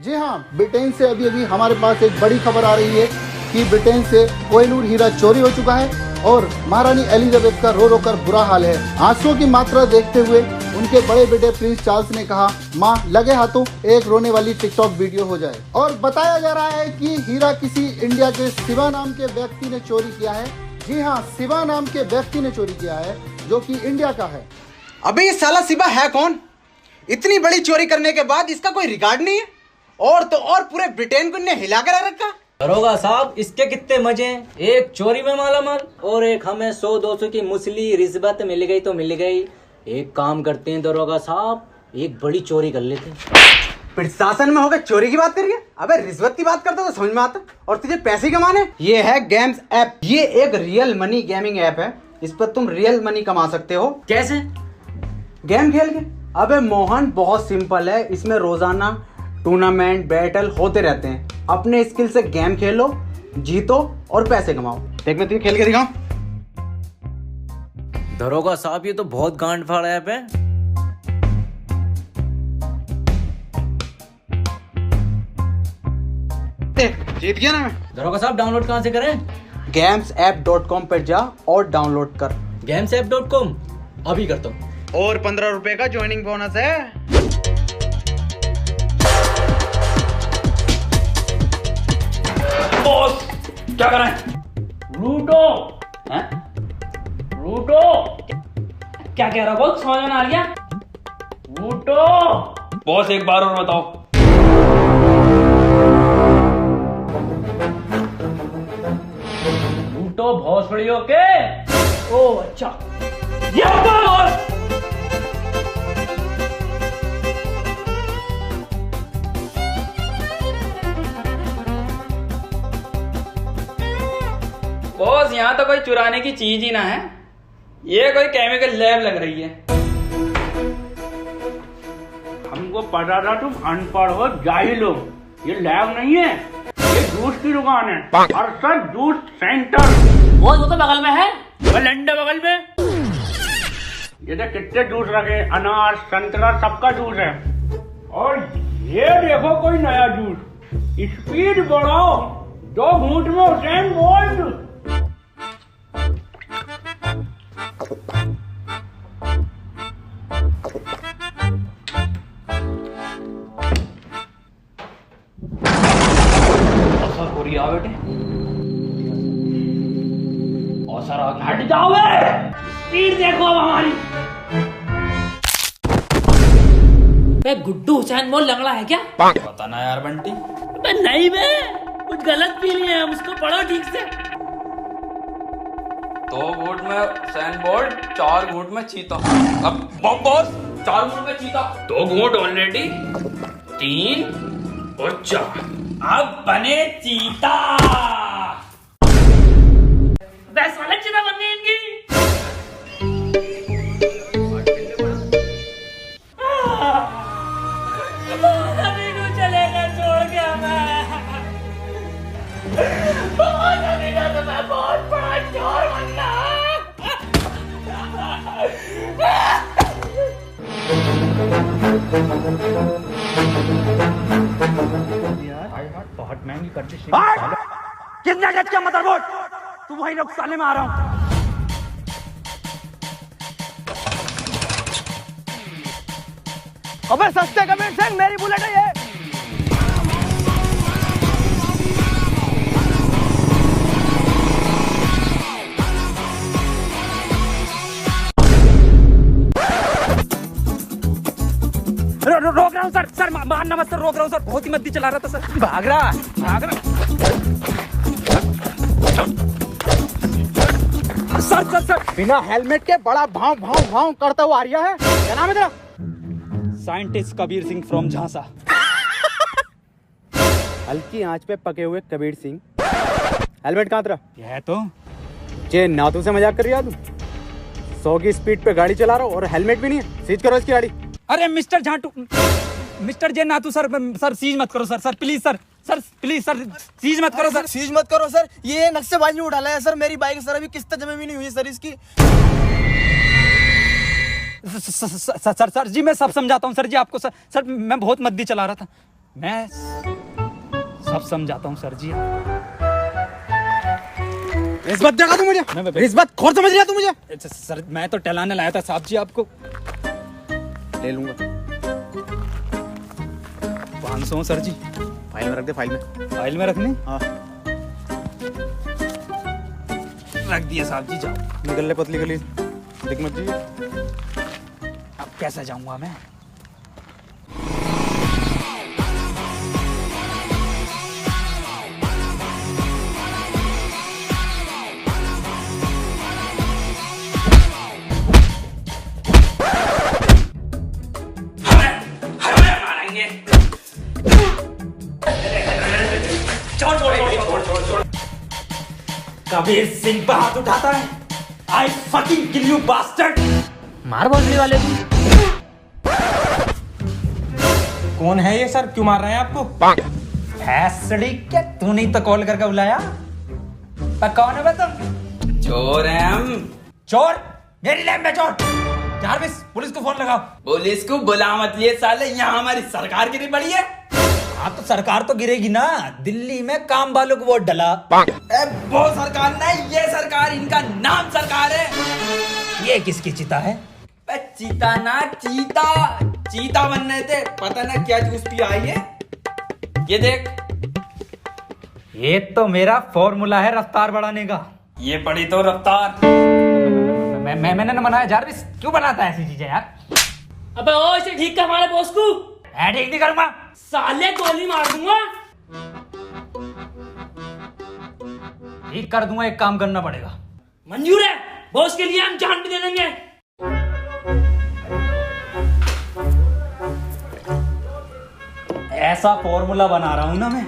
जी हाँ, ब्रिटेन से अभी अभी हमारे पास एक बड़ी खबर आ रही है कि ब्रिटेन से कोहिनूर हीरा चोरी हो चुका है और महारानी एलिजाबेथ का रो रो कर बुरा हाल है। आंसुओं की मात्रा देखते हुए उनके बड़े बेटे प्रिंस चार्ल्स ने कहा, माँ लगे हाथों एक रोने वाली टिकटॉक वीडियो हो जाए। और बताया जा रहा है कि हीरा किसी इंडिया के शिवा नाम के व्यक्ति ने चोरी किया है। जी हाँ, शिवा नाम के व्यक्ति ने चोरी किया है जो कि इंडिया का है। अबे ये साला शिवा है कौन? इतनी बड़ी चोरी करने के बाद इसका कोई रिकॉर्ड नहीं है और तो और पूरे ब्रिटेन को इन्हें हिला कर रखा। दरोगा साहब, इसके कितने मजे हैं, एक चोरी में मालामाल और एक हमें 100-200 की मुसली रिश्वत मिल गई तो मिल गई। एक काम करते हैं दरोगा साहब, एक बड़ी चोरी कर लेते हैं। प्रशासन में होकर चोरी की बात करिए? अबे रिश्वत की बात करते तो समझ में आता। और तुझे पैसे कमाने? ये है गेम्स ऐप। ये एक रियल मनी गेमिंग ऐप है। इस पर तुम रियल मनी कमा सकते हो। कैसे? गेम खेल के। अबे मोहन, बहुत सिंपल है। इसमें रोजाना टूर्नामेंट बैटल होते रहते हैं। अपने स्किल से गेम खेलो, जीतो और पैसे कमाओ। देख मैं तुझे खेल के दिखाऊं। दरोगा साहब, ये तो बहुत गांड फाड़ ऐप है। जीत गया ना मैं। दरोगा साहब, डाउनलोड कहाँ से करें? gamesapp.com पर जा और डाउनलोड कर। gamesapp.com अभी करता हूँ। और 15 रुपए का ज्वाइनिंग बोनस है। बॉस क्या कर रहे हैं? लूटो हैं? लूटो क्या कह रहा बॉस? समझ में आ गया? लूटो बॉस, एक बार और बताओ। लूटो भोसड़ियों के। ओ अच्छा, ये बॉस। बॉस, यहाँ तो कोई चुराने की चीज ही ना है, ये कोई केमिकल लैब लग रही है। हमको पता था तुम अनपढ़ हो, जाहिल हो। ये लैब नहीं है, ये जूस की दुकान है। और सर जूस सेंटर। वो तो बगल में है, वो लंडे बगल में। ये तो कितने जूस रखे, अनार संतरा सबका जूस है। और ये देखो कोई नया जूस, स्पीड बढ़ाओ, 2 घूंट में हुसैन बोल्ट। बेटे और सर आगे हट जाओ। स्पीड देखो अब हमारी। गुड्डू हुसैन बोल लंगड़ा है क्या? पता ना यार बंटी। नहीं बे, कुछ गलत पी लिए हम, उसको पढ़ो ठीक से। 2 घूंट में हुसैन बोल्ट, 4 घूंट में चीता। अब बॉस 4 घूंट में चीता। 2 घूंट ऑलरेडी, 3 और 4। अब बने चीता। साले चीता बन गई इनकी। अभी को चलेगा छोड़ के हमें। अभी का तो मैं बहुत बड़ा चोर बनना। बहुत महंगी कर दी। कितने गज का मदरबोर्ड? तू वही लोग साले में आ रहा हूं। अबे सस्ते कमेंट सिंह, मेरी बुलेट है ये। रोक रहा हूँ सर। सर मारना मत सर, रोक रहा हूँ सर। बहुत ही मद्दी चला रहा था सर। भाग रहा। सर बिना हेलमेट के बड़ा भाव भाव भाव करता हुआ आ रहा है। क्या नाम है तेरा? साइंटिस्ट कबीर सिंह फ्रॉम झांसा। हल्की आंच पे पके हुए कबीर सिंह। हेलमेट कहाँ तेरा? है तो जे नातू से मजाक कर रही है तू? 100 की स्पीड पे गाड़ी चला रहा हो और हेलमेट भी नहीं है। सीज करो इसकी गाड़ी। अरे मिस्टर झाटू, मिस्टर जे नातू सर, सर सीज मत करो sir please sir. Sir please sir, seize मत करो सर। सीज मत करो सर, ये नक्शेबाजी में उठाला है सर। मेरी बाइक सर अभी किस्त जमा भी नहीं हुई सर इसकी। सर जी मैं सब समझाता हूँ सर जी आपको। सर मैं बहुत मद्दी चला रहा था। मैं सब समझाता हूँ सर जी। रिश्वत देगा तू मुझे? रिश्वत खोर समझ लिया तू मुझे? सर मैं तो टहलाने लाया था साहब जी आपको। ले लूंगा। 500 सर जी। फाइल में रख दे, फाइल में। फाइल में रखने? हाँ। रख दिए साहब जी, जाओ। निकल ले पतली गली, दिख मत जी। अब कैसे जाऊंगा मैं? कबीर सिंह पे हाथ उठाता है। I fucking kill you bastard! मार भोसड़ी वाले को। कौन है ये सर? क्यों मार रहे हैं आपको? भैंसड़ी क्या तूने ही तो कॉल करके बुलाया? पर कौन है बे तुम? चोर है हम। चोर? मेरी लैब में चोर? जारविस पुलिस को फोन लगाओ। पुलिस को बुला मत लिए साले, यहाँ हमारी सरकार गिरी पड़ी है। हाँ तो सरकार तो गिरेगी ना। दिल्ली में काम वालों को वोट डला। वो सरकार नहीं, ये सरकार, इनका नाम सरकार है। ये किसकी चिता है? चीता ना चीता, चीता बनने थे, पता ना क्या जूस पी आई है। ये देख, ये तो मेरा फॉर्मूला है रफ्तार बढ़ाने का। ये पड़ी तो रफ्तार। मैंने ना बनाया। जारविस क्यों बनाता है ऐसी चीजें यार? अबे ओ इसे ठीक कर हमारे बॉस को। ठीक नहीं करूंगा साले, गोली मार दूंगा। ठीक कर दूंगा। एक काम करना पड़ेगा। मंजूर है, बॉस के लिए हम जान भी दे देंगे। ऐसा फॉर्मूला बना रहा हूं ना मैं,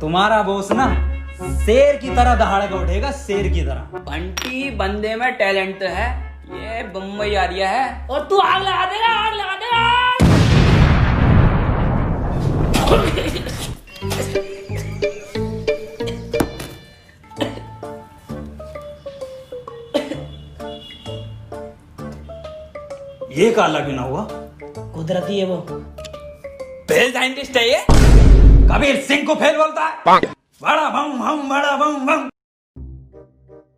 तुम्हारा बॉस ना शेर की तरह दहाड़ेगा उठेगा, शेर की तरह। बंटी बंदे में टैलेंट तो है, ये बम्बई आ रिया है। और तू आग लगा देगा, आग लगा देगा। ये काला क्यों ना हुआ? कुदरती है वो। फेल साइंटिस्ट है ये। कबीर सिंह को फेल बोलता है। बड़ा बम बम, बड़ा बम बम।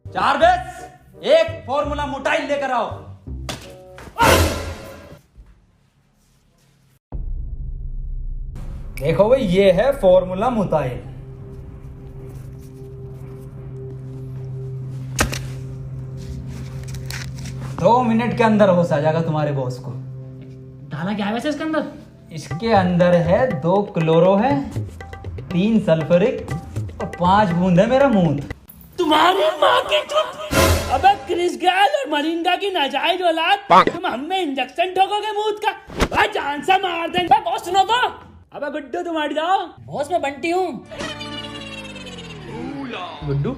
जारविस एक फॉर्मूला मोटाइल लेकर आओ। देखो भाई, ये है फॉर्मूला मोटाइल। दो मिनट के अंदर होश आ जाएगा तुम्हारे बॉस को। डाला क्या है वैसे इसके अंदर? इसके अंदर है 2 क्लोरो है, 3 सल्फ्यूरिक और 5 बूंद है मेरा मूत। तुम्हारी माँ की चुप। अबे क्रिस गेल और मरिंगा की नाजायज औलाद, तुम हमें इंजेक्शन ठोकोगे मूत का? भाई जान से मार देंगे। बॉस सुनो तो। अबे गुड्डू तुम हट जाओ। बॉस मैं बंटी हूँ। गुड्डू,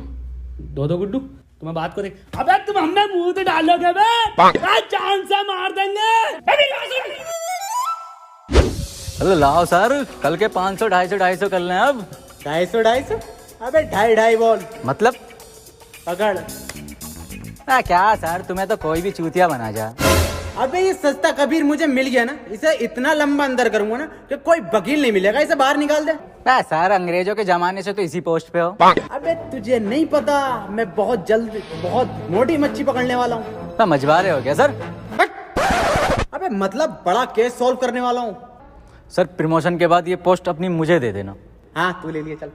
दो गुड्डू, तुम्हें बात को देख। अबे तुम हमें मुंह डालोगे बे, भाई जान से मार देंगे। अरे लाओ सर, कल के 500 250 कर लें अब। 250? अबे 2.5 बॉल मतलब पकड़। क्या सर, तुम्हें तो कोई भी चूतिया बना जा। अबे ये सस्ता कबीर मुझे मिल गया ना, इसे इतना लंबा अंदर करूंगा ना कि कोई वकील नहीं मिलेगा, इसे बाहर निकाल दे। सर अंग्रेजों के जमाने से तो इसी पोस्ट पे हो। अबे तुझे नहीं पता, मैं बहुत जल्द बहुत मोटी मच्छी पकड़ने वाला हूँ। तो मछुआरे हो गया सर? अबे मतलब बड़ा केस सॉल्व करने वाला हूँ। सर प्रमोशन के बाद ये पोस्ट अपनी मुझे दे देना। हाँ तू ले लिया, चल।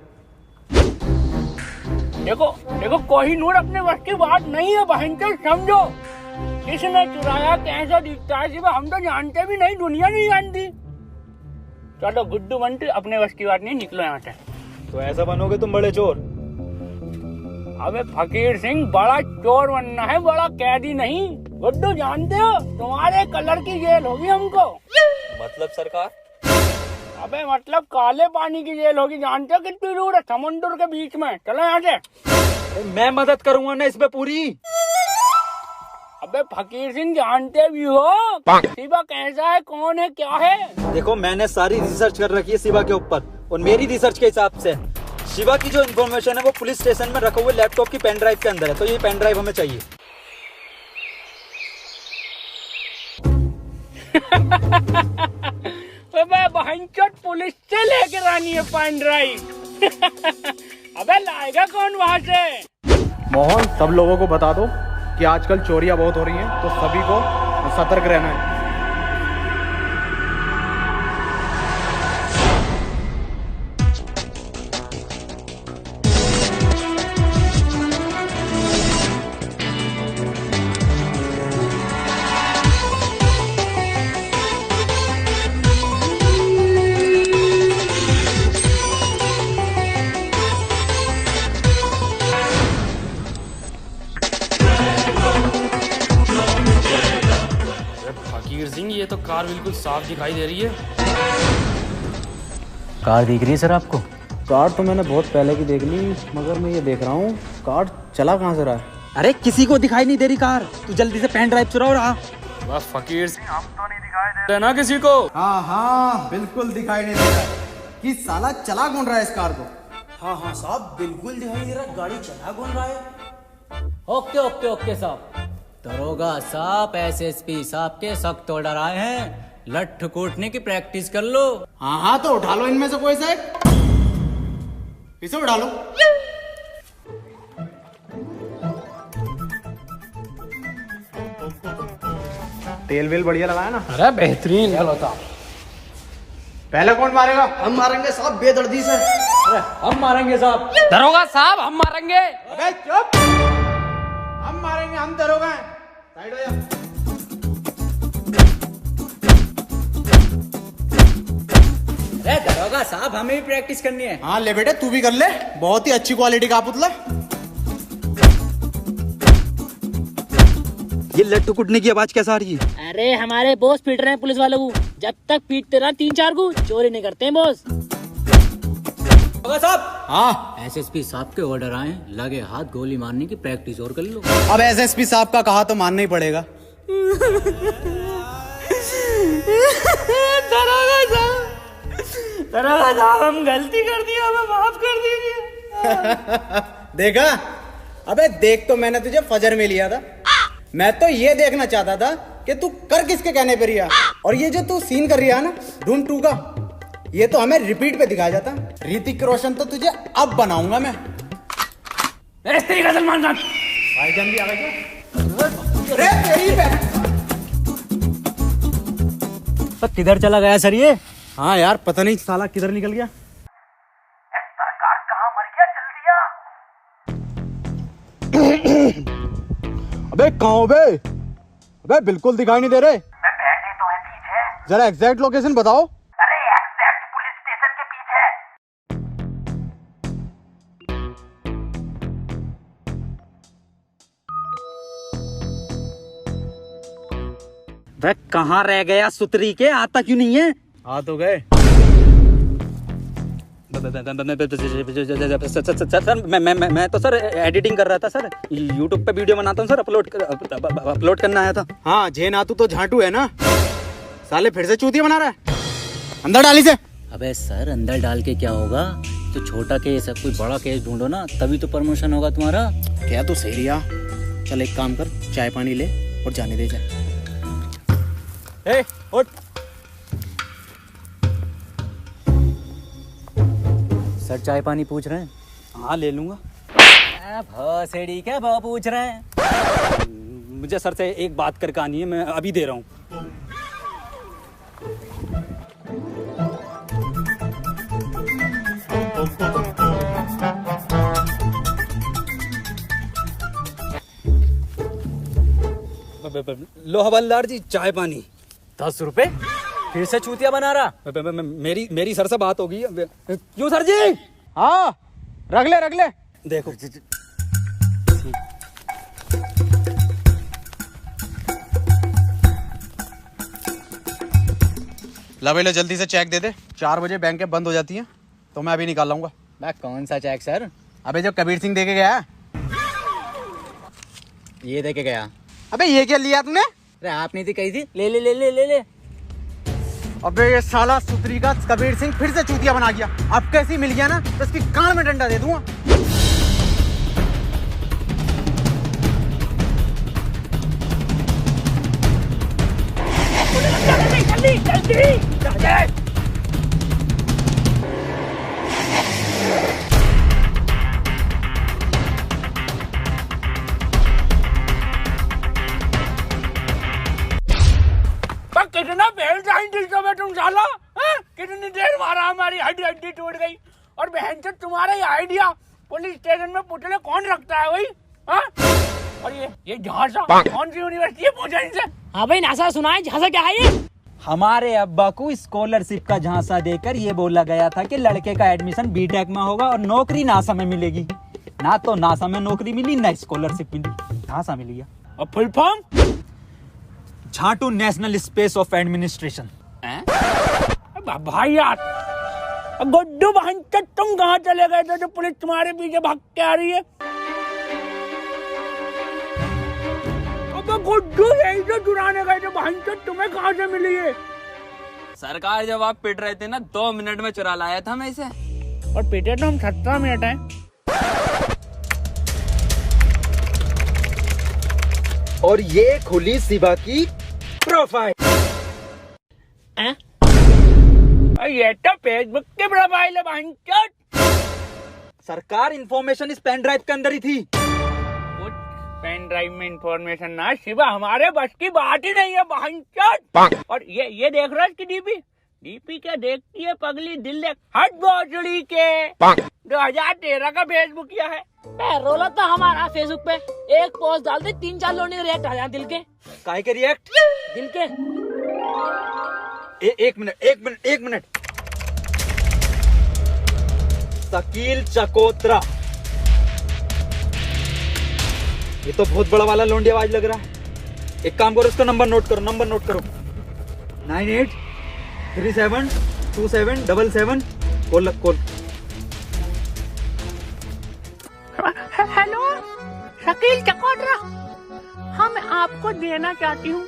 देखो देखो, कोहिनूर अपने वक्त की बात नहीं है बहन के, समझो। किसने चुराया, कैसा दिखता है, सिर्फ हम तो जानते भी नहीं, दुनिया नहीं जानती। चलो गुड्डू बंटी, अपने वश की बात नहीं, निकलो यहाँ से। तो ऐसा बनोगे तुम बड़े चोर? अबे फकीर सिंह, बड़ा चोर बनना है, बड़ा कैदी नहीं। गुड्डू जानते हो, तुम्हारे कलर की जेल होगी हमको। मतलब सरकार? अबे मतलब काले पानी की जेल होगी, जानते हो कितनी दूर है? समुद्र के बीच में। चलो यहाँ से। मैं मदद करूंगा ना इसमें पूरी। अबे फकीर सिंह, जानते भी हो शिवा कैसा है, कौन है, क्या है? देखो मैंने सारी रिसर्च कर रखी है शिवा के ऊपर, और मेरी रिसर्च के हिसाब से शिवा की जो इन्फॉर्मेशन है वो पुलिस स्टेशन में रखे हुए लैपटॉप की पेन ड्राइव के अंदर है, तो ये पेन ड्राइव हमें चाहिए। अबे बहनचोद पुलिस से लेकर आनी है पेन ड्राइव। अबे लाएगा कौन वहां से? मोहन, सब लोगों को बता दो कि आजकल चोरियां बहुत हो रही हैं, तो सभी को सतर्क रहना है। फकीर सिंह, ये तो कार बिल्कुल साफ दिखाई दे रही है। कार दिख रही है सर आपको? कार तो मैंने बहुत पहले की देख ली, मगर मैं ये देख रहा हूँ कार चला कहाँ से रहा है। अरे किसी को दिखाई नहीं दे रही कार, तू जल्दी से पेन ड्राइव चुराओ रहा। बस फकीर सिंह, हम तो नहीं दिखाई दे रहे ना किसी को। हाँ हाँ, बिल्कुल दिखाई नहीं दे रहा कि साला चला कौन रहा है इस कार को। हाँ हाँ साहब, बिल्कुल दिखाई दे रहा, गाड़ी चला कौन रहा है। ओके ओके ओके साहब। दरोगा साहब एसएसपी साहब के सख्त ऑर्डर आए हैं, लठ कूटने की प्रैक्टिस कर लो। हाँ हाँ, तो उठा लो इनमें से कोई सा एक, इसे उठा लो। तेल वेल बढ़िया लगाया ना? अरे बेहतरीन। पहले कौन मारेगा? हम मारेंगे साहब बेदर्दी से। हम मारेंगे साहब। दरोगा साहब, हम मारेंगे। अबे चुप, हम मारेंगे, हम दरोगा हैं। साइड हो जा। अरे दरोगा साहब, हमें भी प्रैक्टिस करनी है। हाँ ले बेटे, तू भी कर ले, बहुत ही अच्छी क्वालिटी का पुतला। ये लट्टू कुटने की आवाज कैसा आ रही है? अरे हमारे बॉस पीट रहे हैं पुलिस वालों को, जब तक पीटते रहा 3-4 को चोरी नहीं करते हैं बॉस। दरोगा साहब, हाँ, एसएसपी साहब के ऑर्डर आए, लगे हाथ गोली मारने की प्रैक्टिस और कर लो। अब एसएसपी साहब का कहा तो मानना ही पड़ेगा। दरोगा साहब, हम गलती कर दी, हमें माफ कर दीजिए। देखा, अबे देख तो मैंने तुझे फजर में लिया था, मैं तो ये देखना चाहता था कि तू कर किसके कहने पर रिया। और ये जो तू सीन कर रहा है ना धूम 2 का, ये तो हमें रिपीट पे दिखाया जाता। ऋतिक रोशन तो तुझे अब बनाऊंगा मैं। इस तरीके सलमान खान। भाईजान भी आ गए क्या? अरे तेरी बहन। तो किधर चला गया सर ये? हाँ यार, पता नहीं साला किधर निकल गया। अबे कहाँ हो बे? अबे बिल्कुल दिखाई नहीं दे रहे। मैं बैठे तो है पीछे। जरा एग्जैक्ट लोकेशन बताओ। अरे एग्जैक्ट पुलिस स्टेशन के पीछे। वह कहाँ रह गया सुतरी के, आता क्यों नहीं है? आ तो गए। सर मैं तो सर एडिटिंग कर रहा था सर, यूट्यूब पे वीडियो बनाता हूँ सर, अपलोड करना आया था। हाँ, जे नातू तो झांटू है ना, साले फिर से चूतिया बना रहा है। अंदर डाली से। अबे सर, अंदर डाल के क्या होगा? तो छोटा केस है, कोई बड़ा केस ढूंढो ना, तभी तो प्रमोशन होगा तुम्हारा। क्या तू सही रिया? चल एक काम कर, चाय पानी ले और जाने दे जाए। ए, उठ। सर चाय पानी पूछ रहे हैं? हाँ ले लूंगा। भौसेड़ी क्या भाव पूछ रहे हैं? मुझे सर से एक बात करके आनी है, मैं अभी दे रहा हूँ। लो हवलदार जी, चाय पानी। 10 रुपए? फिर से चूतिया बना रहा? मेरी सर से बात होगी। क्यों सर जी? हाँ, रख ले। देखो ला भाई, जल्दी से चेक दे दे। 4 बजे बैंक बंद हो जाती है, तो मैं अभी निकाल लाऊंगा। मैं कौन सा चेक सर? अबे जो कबीर सिंह देके गया। ये देके गया। अबे ये क्या लिया तूने? अरे आप नहीं थी कही थी, ले ले ले ले ले ले। अबे ये साला सुतरी का कबीर सिंह फिर से चूतिया बना गया। अब कैसी मिल गया ना, तो इसकी कान में डंडा दे दूंगा। जल्दी जल्दी कितना फेल साइंटिस्ट हो बे तुम साला, कितनी देर मारा हमारी हड्डी हड्डी टूट गई। और बहन से तुम्हारा ये आइडिया पुलिस स्टेशन में पुतले कौन रखता है भाई? और ये झांसा कौन सी यूनिवर्सिटी है, पूछा इनसे। हाँ भाई नासा सुना है, झांसा क्या है ये? हमारे अब्बा को स्कॉलरशिप का झांसा देकर ये बोला गया था कि लड़के का एडमिशन बीटेक में होगा और नौकरी नासा में मिलेगी। ना तो नासा में नौकरी मिली, ना स्कॉलरशिप मिली, झांसा मिल गया। और फुल फॉर्म? झाटू नेशनल स्पेस ऑफ एडमिनिस्ट्रेशन। भाई यार, गुड्डू बहन तुम कहाँ चले गए थे जो पुलिस तुम्हारे पीछे भाग के आ रही है? गुड्डू यही जो चुराने गए थे बहन, तुम्हें कहाँ से मिली है? सरकार जब आप पिट रहे थे ना, 2 मिनट में चुरा लाया था मैं इसे। और पिटे तो हम 17 मिनट हैं। और ये खुली शिवा की प्रोफाइल। ये तो फेसबुक की प्रोफाइल है बहन। सरकार इंफॉर्मेशन इस पेन ड्राइव के अंदर ही थी। पेन ड्राइव में इंफॉर्मेशन ना शिवा, हमारे बस की बात ही नहीं है बहन। और ये देख रहा है इसकी डीपी क्या देखती है पगली, दिल देख हट भोसड़ी के 2013 का फेसबुक किया है। रोला तो हमारा फेसबुक पे एक पोस्ट डाल दे, 3-4 लोग रिएक्ट आ जाए दिल के। काहे के रिएक्ट? दिल के। एक मिनट। शकील चकोत्रा, ये तो बहुत बड़ा वाला लोंडी आवाज लग रहा है। एक काम करो, इसका नंबर नोट करो 98372777 कॉल। हेलो शकील चकोत्रा, हाँ मैं आपको देना चाहती हूँ।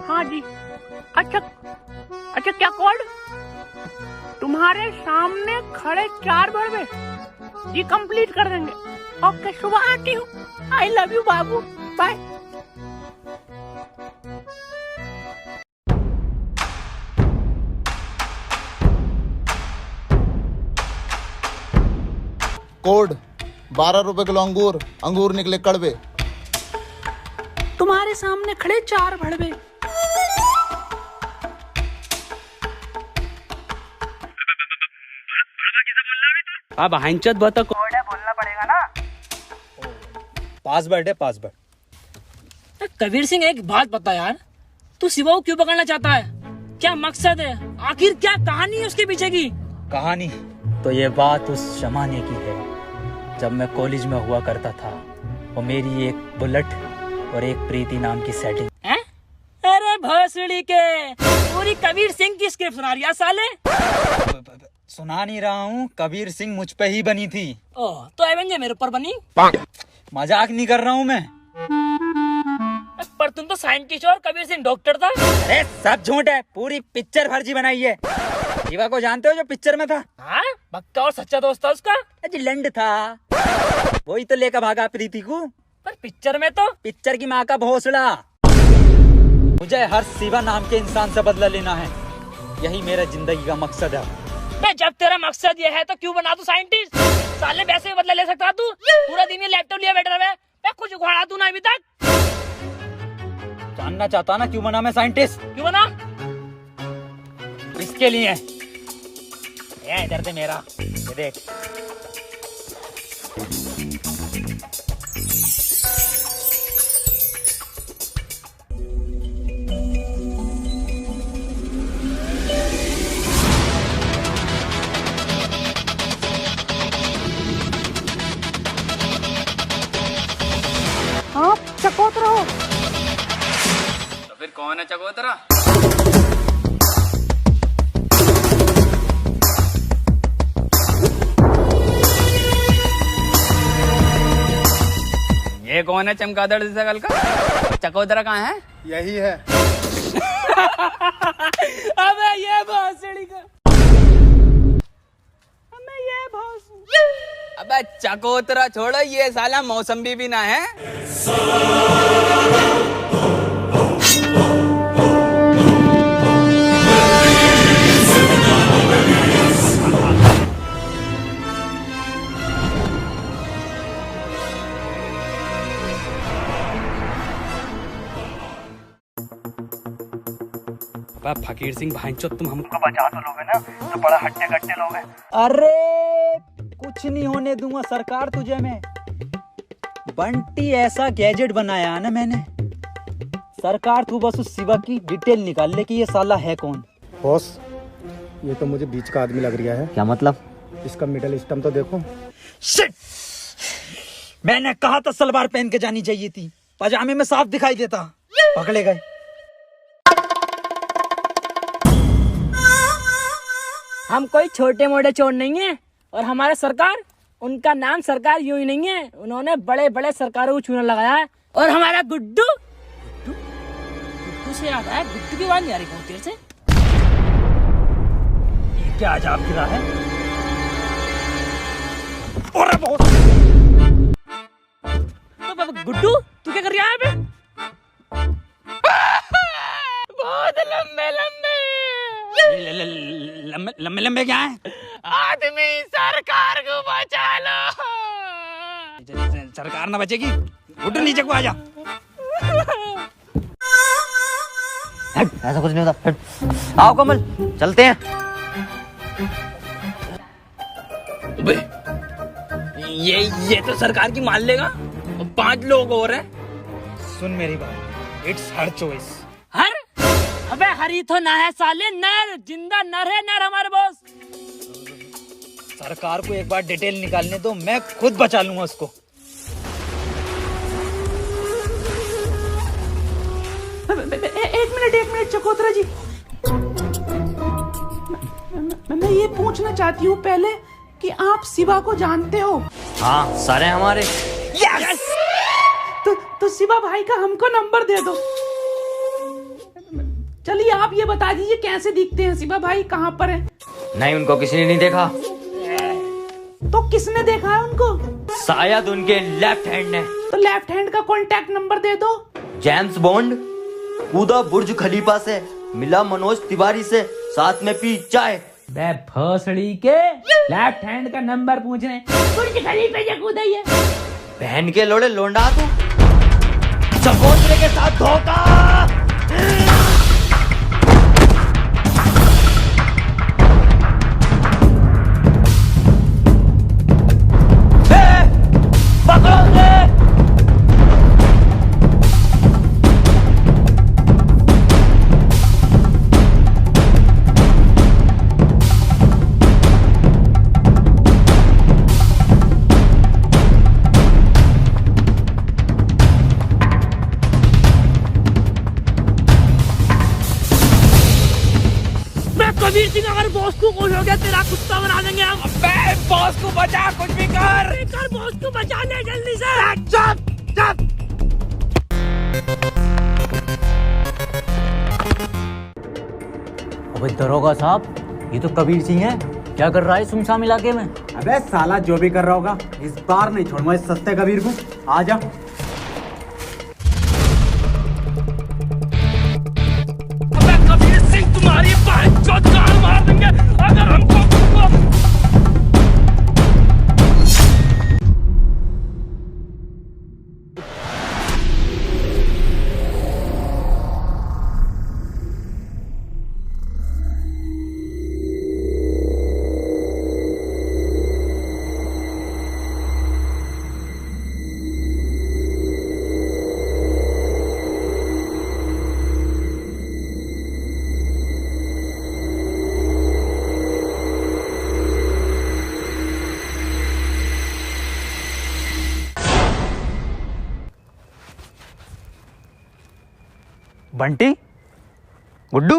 हाँ जी, अच्छा क्या कोड? तुम्हारे सामने खड़े 4 बड़े जी, कंप्लीट कर देंगे। ओके, सुबह आती हूँ। आई लव यू बाबू, बाय। कोड 12 रुपए किलो अंगूर निकले कड़वे। तुम्हारे सामने खड़े 4 भड़वे। अब हंचत बता कोड है, बोलना पड़ेगा ना। पासवर्ड है, पासवर्ड। कबीर सिंह एक बात बता यार, तू शिवा को क्यों पकड़ना चाहता है? क्या मकसद है? आखिर क्या कहानी है उसके पीछे की? कहानी तो ये बात उस जमाने की है जब मैं कॉलेज में हुआ करता था। वो मेरी एक बुलेट और एक प्रीति नाम की सेटिंग। अरे भोसड़ी के, पूरी कबीर सिंह की स्क्रिप्ट सुना रही है साले। सुना नहीं रहा हूँ, कबीर सिंह मुझ पे ही बनी थी। ओह, तो एवेंजर मेरे ऊपर बनी? मजाक नहीं कर रहा हूँ मैं। पर तुम तो साइंटिस्ट और कबीर सिंह डॉक्टर था। अरे सब झूठ है, पूरी पिक्चर फर्जी बनाई है। शिवा को जानते हो जो पिक्चर में था? हाँ, पक्का और सच्चा दोस्त था उसका। लंड था, वही तो लेकर भागा प्रीति को। पर पिक्चर में तो पिक्चर की माँ का भोसड़ा। मुझे हर शिवा नाम के इंसान से बदला लेना है, यही मेरा जिंदगी का मकसद है। मैं जब तेरा मकसद ये है तो क्यों बना तू साइंटिस्ट? साले वैसे ही बदला ले सकता तू। पूरा दिन ये लैपटॉप लिया बैठा है, मैं कुछ उखाड़ा तू ना अभी तक। जानना चाहता ना क्यों बना मैं साइंटिस्ट? क्यों बना? इसके लिए। ये इधर से मेरा ये देख। हाँ, चकोतरा हो। तो फिर कौन है चकोतरा? ये कौन है चमगादड़ जैसा कल का? चकोतरा कहाँ है? यही है। अबे ये भोसड़ी का। अबे चकोतरा छोड़ो, ये साला मौसम्बी भी ना है। अबे फकीर सिंह भाईचोद, तुम हमको बचा तो लोगे ना, तो बड़ा हट्टे कट्टे लोगे। अरे कुछ नहीं होने दूंगा सरकार तुझे मैं। बंटी ऐसा गैजेट बनाया ना मैंने, सरकार तू बस उस शिवा की डिटेल निकाल ले कि ये साला है कौन। बॉस, ये तो मुझे बीच का आदमी लग रहा है। क्या मतलब? इसका मिडल स्टम तो देखो। शिट! मैंने कहा था सलवार पहन के जानी चाहिए थी, पजामे में साफ दिखाई देता। पकड़े गए। हम कोई छोटे मोटे चोर नहीं है, और हमारा सरकार, उनका नाम सरकार यूं ही नहीं है, उन्होंने बड़े बड़े सरकारों को चूना लगाया है। और हमारा गुड्डू गुड्डू से याद आया, गुड्डू की बात नहीं आ रही बहुत देर से। ये क्या अजाब गिरा है? और बहुत गुड्डू तू क्या कर रहा है अबे? बहुत लंबे लंबे लंबे लंबे क्या है? आदमी, सरकार को बचा लो। सरकार ना बचेगी। उठ नीचे को आजा। ऐसा कुछ नहीं होता। आओ कमल, चलते हैं। ये तो सरकार की मान लेगा, और 5 लोग और हैं। सुन मेरी बात, इट्स हर चॉइस। हर? अबे हरी तो ना है साले, नर, जिंदा नर है, नर हमारे बॉस। सरकार को एक बार डिटेल निकालने दो, मैं खुद बचा लूंगा उसको। एक मिनट चकोतरा जी, मैं ये पूछना चाहती हूँ पहले कि आप शिवा को जानते हो? हाँ, सारे हमारे। यस! तो शिवा भाई का हमको नंबर दे दो। चलिए आप ये बता दीजिए कैसे दिखते हैं शिवा भाई, कहाँ पर है? नहीं, उनको किसी ने नहीं देखा। तो किसने देखा है उनको? शायद उनके लेफ्ट हैंड ने। तो लेफ्ट हैंड का कॉन्टैक्ट नंबर दे दो। जेम्स बॉन्ड कूदा बुर्ज खलीफा से, मिला मनोज तिवारी से, साथ में पी चाय। बे भोसड़ी के, लेफ्ट हैंड का नंबर पूछ रहे हैं, बुर्ज खलीफा से कूदा ही है। बहन के लोड़े लोंडा तू, चकोतरे के साथ धोखा। कबीर सिंह, अगर बॉस को खुश हो गया तेरा कुत्ता बना देंगे हम। अबे बॉस को बचा, कुछ भी कर बॉस को बचा ले जल्दी से। चुप। अबे दरोगा साहब, ये तो कबीर सिंह है, क्या कर रहा है सुमसाम इलाके में? अबे साला जो भी कर रहा होगा, इस बार नहीं छोड़ूंगा इस सस्ते कबीर को। आजा। कबीर सिंह तुम्हारी बाइक मार देंगे अगर हमको। बंटी, गुड्डू,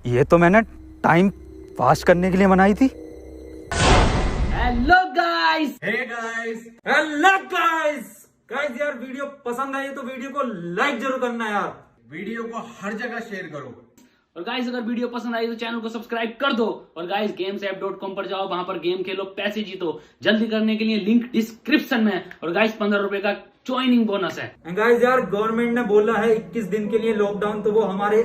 ये तो मैंने टाइम पास करने के लिए बनाई थी। Hello guys. Hey guys, hello guys. Guys यार, वीडियो पसंद आई तो वीडियो को लाइक जरूर करना यार, वीडियो को हर जगह शेयर करो। और गाइस अगर वीडियो पसंद आई तो चैनल को सब्सक्राइब कर दो। और गाइस gamesapp.com पर जाओ, वहां पर गेम खेलो, पैसे जीतो। जल्दी करने के लिए लिंक डिस्क्रिप्शन में है। और गाइस 15 रुपए का ज्वाइनिंग बोनस है। गाइस यार, गवर्नमेंट ने बोला है 21 दिन के लिए लॉकडाउन, तो वो हमारे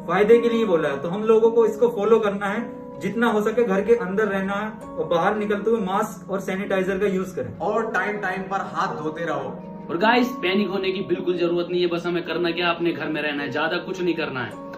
फायदे के लिए बोला है, तो हम लोगों को इसको फॉलो करना है। जितना हो सके घर के अंदर रहना है और बाहर निकलते हुए मास्क और सैनिटाइजर का यूज करें। और टाइम टाइम पर हाथ धोते रहो। और गाइस पैनिक होने की बिल्कुल जरूरत नहीं है, बस हमें करना क्या, अपने घर में रहना है, ज्यादा कुछ नहीं करना है।